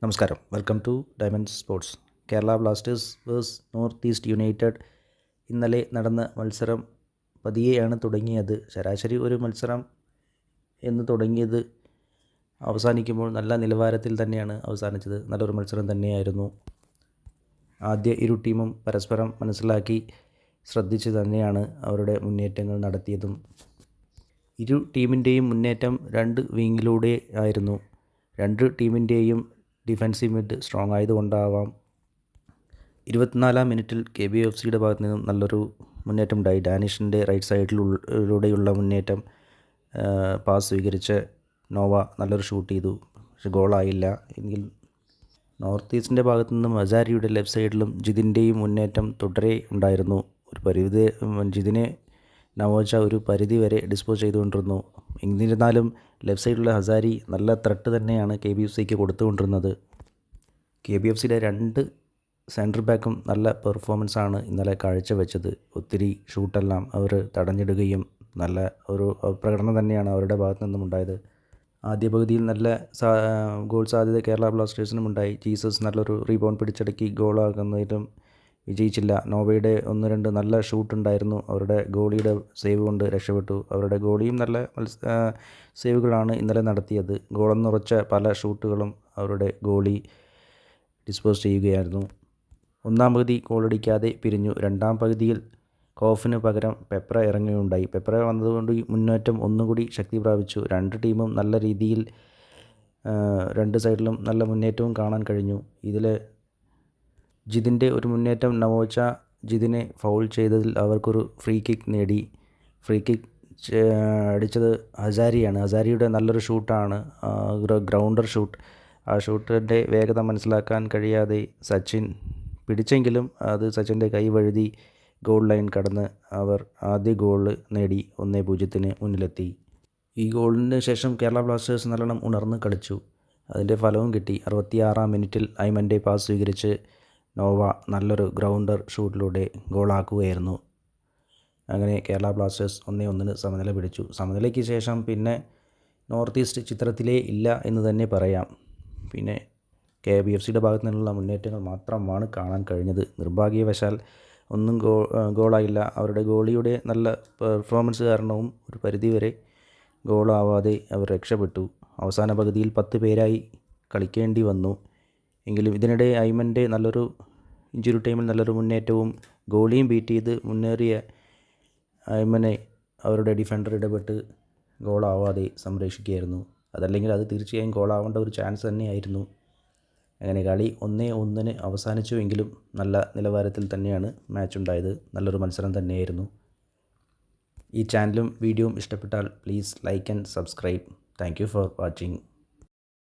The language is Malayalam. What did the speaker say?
നമസ്കാരം. Welcome to diamond sports. Kerala blasters versus north east united ഇന്നലെ നടന്ന മത്സരം പതിയെയാണ് തുടങ്ങിയത്. ശരാശരി ഒരു മത്സരം എന്ന് തുടങ്ങിയത് അവസാനിക്കുമ്പോൾ നല്ല നിലവാരത്തിൽ തന്നെയാണ് അവസാനിച്ചത്. നല്ലൊരു മത്സരം തന്നെയായിരുന്നു. ആദ്യ ഇരു ടീമും പരസ്പരം മനസ്സിലാക്കി ശ്രദ്ധിച്ച് തന്നെയാണ് അവരുടെ മുന്നേറ്റങ്ങൾ നടത്തിയതും. ഇരു ടീമിൻ്റെയും മുന്നേറ്റം രണ്ട് വിങ്ങിലൂടെ ആയിരുന്നു. രണ്ട് ടീമിൻ്റെയും ഡിഫൻസീവ് മിഡ് സ്ട്രോങ് ആയതുകൊണ്ടാവാം 24-ാം മിനിറ്റിൽ KBFCയുടെ ഭാഗത്തു നിന്നും നല്ലൊരു മുന്നേറ്റം ഉണ്ടായി. ഡാനിഷിൻ്റെ റൈറ്റ് സൈഡിലൂടെയുള്ള മുന്നേറ്റം, പാസ് സ്വീകരിച്ച് നോവ നല്ലൊരു ഷൂട്ട് ചെയ്തു. പക്ഷെ ഗോളായില്ല. എങ്കിൽ നോർത്ത് ഈസ്റ്റിൻ്റെ ഭാഗത്തു നിന്നും ഹസാരിയുടെ ലെഫ്റ്റ് സൈഡിലും ജിതിൻ്റെയും മുന്നേറ്റം തുടരെ ഉണ്ടായിരുന്നു. ജിതിനെ നവോച്ച ഒരു പരിധി വരെ ഡിസ്പോസ് ചെയ്തുകൊണ്ടിരുന്നു. എന്നിരുന്നാലും ലെഫ്റ്റ് സൈഡിലുള്ള ഹസാരി നല്ല ത്രട്ട് തന്നെയാണ് KBFCക്ക് കൊടുത്തുകൊണ്ടിരുന്നത്. KBFCയുടെ രണ്ട് സെൻറ്റർ ബാക്കും നല്ല പെർഫോമൻസാണ് ഇന്നലെ കാഴ്ചവെച്ചത്. ഒത്തിരി ഷൂട്ടെല്ലാം അവർ തടഞ്ഞിടുകയും നല്ല ഒരു പ്രകടനം തന്നെയാണ് അവരുടെ ഭാഗത്തു നിന്നും ഉണ്ടായത്. ആദ്യ പകുതിയിൽ നല്ല ഗോൾ സാധ്യത കേരള ബ്ലാസ്റ്റേഴ്സിനും ഉണ്ടായി. ജീസസ് നല്ലൊരു റീബൗണ്ട് പിടിച്ചടക്കി ഗോളാകുന്നതിലും വിജയിച്ചില്ല. നോവയുടെ 1-2 നല്ല ഷൂട്ടുണ്ടായിരുന്നു. അവരുടെ ഗോളിയുടെ സേവ് കൊണ്ട് രക്ഷപ്പെട്ടു. അവരുടെ ഗോളിയും നല്ല സേവുകളാണ് ഇന്നലെ നടത്തിയത്. ഗോളെന്നുറച്ച പല ഷൂട്ടുകളും അവരുടെ ഗോളി ഡിസ്പോസ് ചെയ്യുകയായിരുന്നു. ഒന്നാം പകുതി ഗോളടിക്കാതെ പിരിഞ്ഞു. രണ്ടാം പകുതിയിൽ കോഫിന് പകരം പെപ്ര ഇറങ്ങുകയുണ്ടായി. പെപ്ര വന്നതുകൊണ്ട് മുന്നേറ്റം ഒന്നുകൂടി ശക്തി പ്രാപിച്ചു. രണ്ട് ടീമും നല്ല രീതിയിൽ രണ്ട് സൈഡിലും നല്ല മുന്നേറ്റവും കാണാൻ കഴിഞ്ഞു. ഇതിൽ ജിതിൻ്റെ ഒരു മുന്നേറ്റം, നവോച്ച ജിതിനെ ഫൗൾ ചെയ്തതിൽ അവർക്കൊരു ഫ്രീ കിക്ക് നേടി. ഫ്രീ കിക്ക് അടിച്ചത് ഹസാരിയാണ്. ഹസാരിയുടെ നല്ലൊരു ഷൂട്ടാണ്, ഗ്രൗണ്ടർ ഷൂട്ട്. ആ ഷൂട്ടിൻ്റെ വേഗത മനസ്സിലാക്കാൻ കഴിയാതെ സച്ചിൻ പിടിച്ചെങ്കിലും അത് സച്ചിൻ്റെ കൈ വഴുതി ഗോൾ ലൈൻ കടന്ന് അവർ ആദ്യ ഗോൾ നേടി 1-0 മുന്നിലെത്തി. ഈ ഗോളിന് ശേഷം കേരള ബ്ലാസ്റ്റേഴ്സ് നല്ലോണം ഉണർന്ന് കളിച്ചു. അതിൻ്റെ ഫലവും കിട്ടി. 66-ാം മിനിറ്റിൽ ഐമൻ്റെ പാസ് സ്വീകരിച്ച് നോവ നല്ലൊരു ഗ്രൗണ്ടർ ഷൂട്ടിലൂടെ ഗോളാക്കുകയായിരുന്നു. അങ്ങനെ കേരള ബ്ലാസ്റ്റേഴ്സ് 1-1 സമനില പിടിച്ചു. സമനിലയ്ക്ക് ശേഷം പിന്നെ നോർത്ത് ഈസ്റ്റ് ചിത്രത്തിലേ ഇല്ല എന്ന് തന്നെ പറയാം. പിന്നെ KBFCയുടെ ഭാഗത്തു നിന്നുള്ള മുന്നേറ്റങ്ങൾ മാത്രമാണ് കാണാൻ കഴിഞ്ഞത്. നിർഭാഗ്യവശാൽ ഒന്നും ഗോളായില്ല. അവരുടെ ഗോളിയുടെ നല്ല പെർഫോമൻസ് കാരണവും ഒരു പരിധിവരെ ഗോളാവാതെ അവർ രക്ഷപ്പെട്ടു. അവസാന പകുതിയിൽ 10 പേരായി കളിക്കേണ്ടി വന്നു. എങ്കിലും ഇതിനിടെ ഐമൻ്റെ നല്ലൊരു ഇഞ്ചുറി ടൈമിൽ നല്ലൊരു മുന്നേറ്റവും ഗോളിയും ബീറ്റ് ചെയ്ത് മുന്നേറിയ ഐമനെ അവരുടെ ഡിഫൻഡർ ഇടപെട്ട് ഗോളാവാതെ സംരക്ഷിക്കുകയായിരുന്നു. അതല്ലെങ്കിൽ അത് തീർച്ചയായും ഗോളാവേണ്ട ഒരു ചാൻസ് തന്നെയായിരുന്നു. അങ്ങനെ കളി 1-1 അവസാനിച്ചുവെങ്കിലും നല്ല നിലവാരത്തിൽ തന്നെയാണ് മാച്ച് ഉണ്ടായത്. നല്ലൊരു മത്സരം തന്നെയായിരുന്നു. ഈ ചാനലും വീഡിയോയും ഇഷ്ടപ്പെട്ടാൽ please like and subscribe. Thank you for watching.